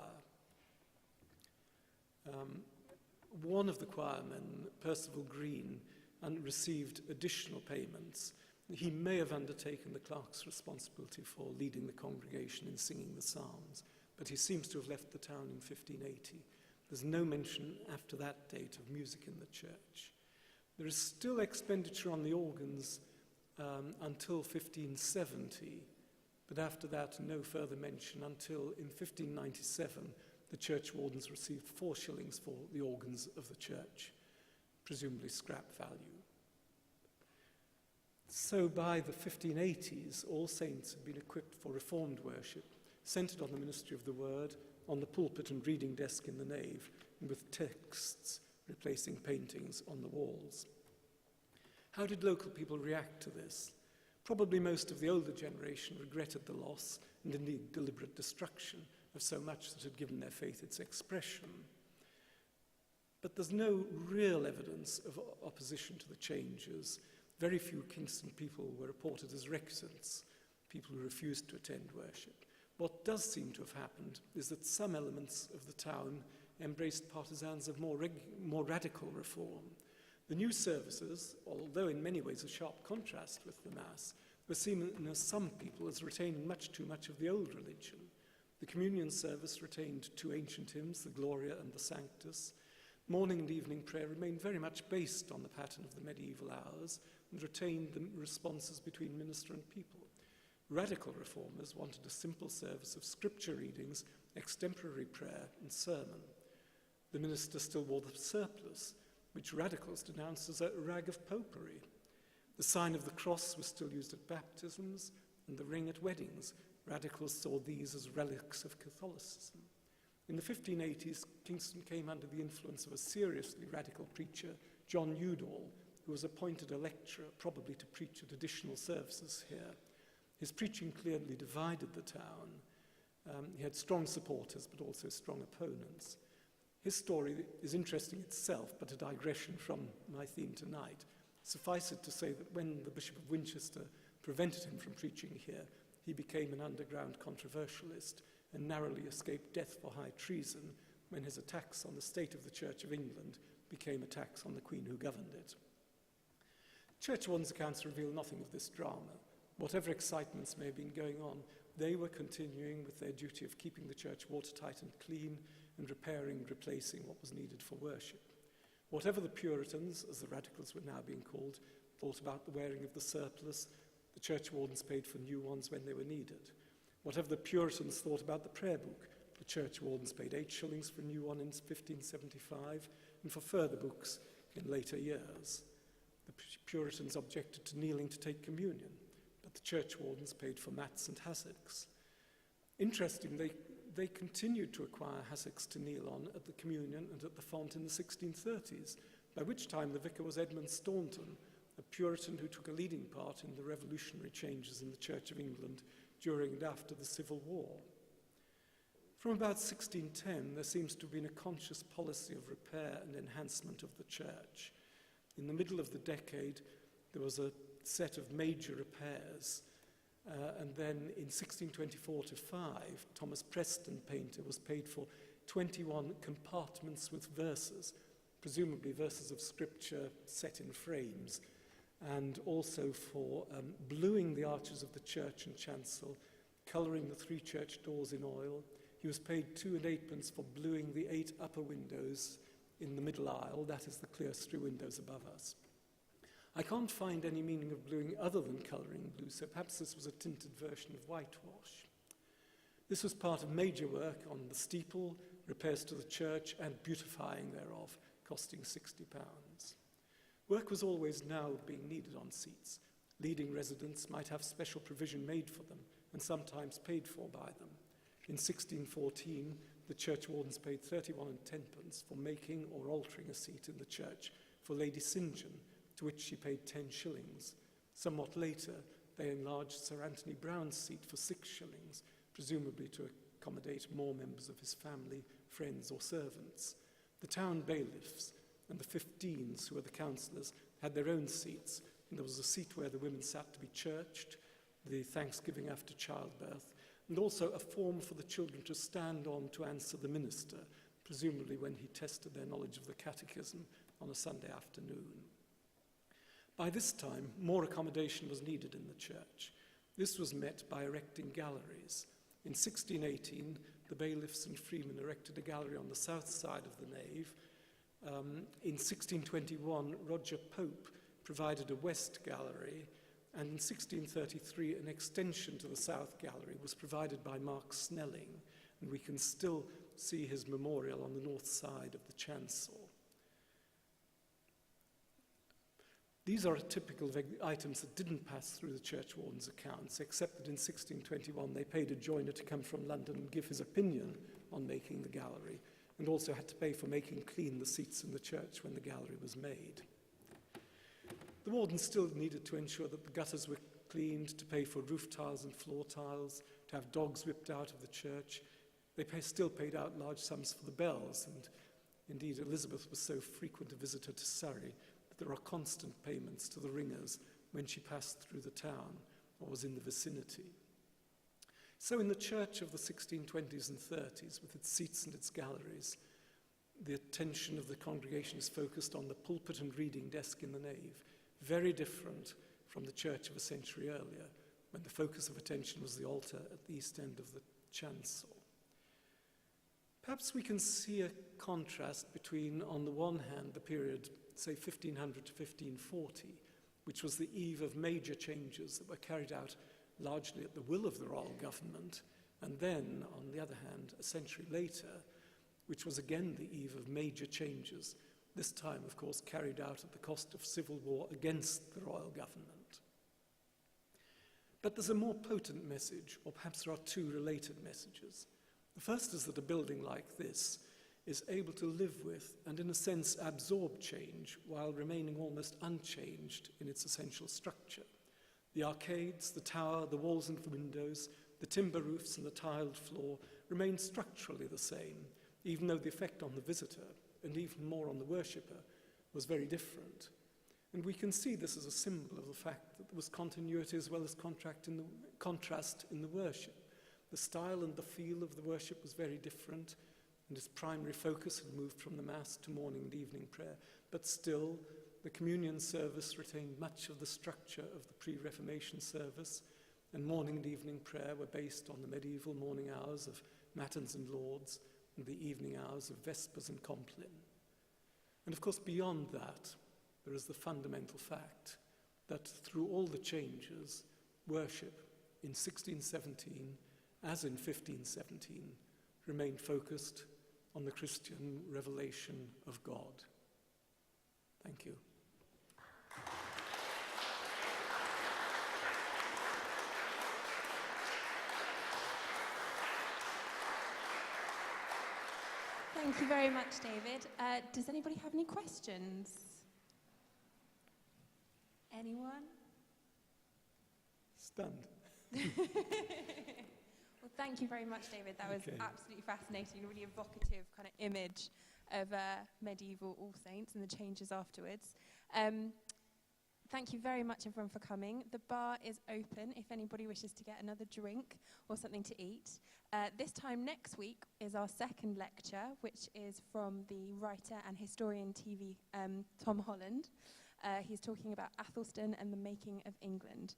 One of the choirmen, Percival Green, received additional payments. He may have undertaken the clerk's responsibility for leading the congregation in singing the psalms, but he seems to have left the town in 1580. There's no mention after that date of music in the church. There is still expenditure on the organs until 1570, but after that, no further mention until in 1597, the church wardens received 4 shillings for the organs of the church, presumably scrap value. So by the 1580s, All Saints had been equipped for Reformed worship, centred on the ministry of the word, on the pulpit and reading desk in the nave, and with texts replacing paintings on the walls. How did local people react to this? Probably most of the older generation regretted the loss and indeed deliberate destruction of so much that had given their faith its expression. But there's no real evidence of opposition to the changes. Very few Kingston people were reported as recusants, people who refused to attend worship. What does seem to have happened is that some elements of the town embraced partisans of more radical reform. The new services, although in many ways a sharp contrast with the Mass, were seen in some people as retaining much too much of the old religion. The communion service retained 2 ancient hymns, the Gloria and the Sanctus. Morning and evening prayer remained very much based on the pattern of the medieval hours and retained the responses between minister and people. Radical reformers wanted a simple service of scripture readings, extemporary prayer and sermon. The minister still wore the surplice, which radicals denounced as a rag of popery. The sign of the cross was still used at baptisms and the ring at weddings. Radicals saw these as relics of Catholicism. In the 1580s, Kingston came under the influence of a seriously radical preacher, John Udall, who was appointed a lecturer, probably to preach at additional services here. His preaching clearly divided the town. He had strong supporters, but also strong opponents. His story is interesting itself, but a digression from my theme tonight. Suffice it to say that when the Bishop of Winchester prevented him from preaching here, he became an underground controversialist and narrowly escaped death for high treason when his attacks on the state of the Church of England became attacks on the Queen who governed it. Church wardens' accounts reveal nothing of this drama. Whatever excitements may have been going on, they were continuing with their duty of keeping the church watertight and clean and repairing and replacing what was needed for worship. Whatever the Puritans, as the radicals were now being called, thought about the wearing of the surplice, the church wardens paid for new ones when they were needed. Whatever the Puritans thought about the prayer book, the church wardens paid 8 shillings for a new one in 1575 and for further books in later years. The Puritans objected to kneeling to take communion, but the church wardens paid for mats and hassocks. Interestingly, they continued to acquire hassocks to kneel on at the communion and at the font in the 1630s, by which time the vicar was Edmund Staunton, a Puritan who took a leading part in the revolutionary changes in the Church of England during and after the Civil War. From about 1610, there seems to have been a conscious policy of repair and enhancement of the church. In the middle of the decade, there was a set of major repairs, and then in 1624-5, Thomas Preston, painter, was paid for 21 compartments with verses, presumably verses of scripture set in frames, and also for bluing the arches of the church and chancel, colouring the 3 church doors in oil. He was paid 2 and 8 pence for bluing the 8 upper windows in the middle aisle, that is the clerestory windows above us. I can't find any meaning of bluing other than colouring blue, so perhaps this was a tinted version of whitewash. This was part of major work on the steeple, repairs to the church, and beautifying thereof, costing £60. Work was always now being needed on seats. Leading residents might have special provision made for them, and sometimes paid for by them. In 1614, the church wardens paid 31 and 10 pence for making or altering a seat in the church for Lady St. John, to which she paid 10 shillings. Somewhat later, they enlarged Sir Anthony Browne's seat for 6 shillings, presumably to accommodate more members of his family, friends or servants. The town bailiffs and the 15s, who were the councillors, had their own seats, and there was a seat where the women sat to be churched, the Thanksgiving after childbirth, and also a form for the children to stand on to answer the minister, presumably when he tested their knowledge of the catechism on a Sunday afternoon. By this time, more accommodation was needed in the church. This was met by erecting galleries. In 1618, the bailiffs and freemen erected a gallery on the south side of the nave. In 1621, Roger Pope provided a west gallery, and in 1633, an extension to the south gallery was provided by Mark Snelling, and we can still see his memorial on the north side of the chancel. These are typical items that didn't pass through the church warden's accounts, except that in 1621 they paid a joiner to come from London and give his opinion on making the gallery, and also had to pay for making clean the seats in the church when the gallery was made. The warden still needed to ensure that the gutters were cleaned, to pay for roof tiles and floor tiles, to have dogs whipped out of the church. They still paid out large sums for the bells, and indeed Elizabeth was so frequent a visitor to Surrey that there are constant payments to the ringers when she passed through the town or was in the vicinity. So in the church of the 1620s and 30s, with its seats and its galleries, the attention of the congregation is focused on the pulpit and reading desk in the nave, very different from the church of a century earlier, when the focus of attention was the altar at the east end of the chancel. Perhaps we can see a contrast between, on the one hand, the period, say, 1500 to 1540, which was the eve of major changes that were carried out largely at the will of the royal government, and then, on the other hand, a century later, which was again the eve of major changes, this time, of course, carried out at the cost of civil war against the royal government. But there's a more potent message, or perhaps there are 2 related messages. The first is that a building like this is able to live with and, in a sense, absorb change while remaining almost unchanged in its essential structure. The arcades, the tower, the walls and windows, the timber roofs and the tiled floor remain structurally the same, even though the effect on the visitor, and even more on the worshipper, was very different. And we can see this as a symbol of the fact that there was continuity as well as contrast in the worship. The style and the feel of the worship was very different, and its primary focus had moved from the Mass to morning and evening prayer. But still, the communion service retained much of the structure of the pre-Reformation service, and morning and evening prayer were based on the medieval morning hours of Matins and Lauds and the evening hours of Vespers and Compline. And of course, beyond that, there is the fundamental fact that through all the changes, worship in 1617, as in 1517, remained focused on the Christian revelation of God. Thank you. Thank you very much, David. Does anybody have any questions? Anyone? Stunned. Well, thank you very much, David. That was absolutely fascinating, a really evocative kind of image of medieval All Saints and the changes afterwards. Thank you very much, everyone, for coming. The bar is open if anybody wishes to get another drink or something to eat. This time next week is our second lecture, which is from the writer and historian TV, Tom Holland. He's talking about Athelstan and the making of England.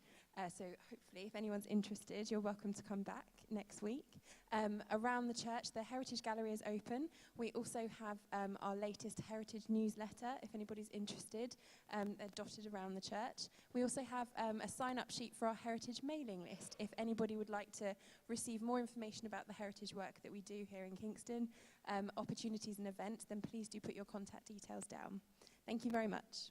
So hopefully, if anyone's interested, you're welcome to come back next week. Around the church, the Heritage Gallery is open. We also have our latest Heritage newsletter, if anybody's interested. They're dotted around the church. We also have a sign-up sheet for our Heritage mailing list. If anybody would like to receive more information about the Heritage work that we do here in Kingston, opportunities and events, then please do put your contact details down. Thank you very much.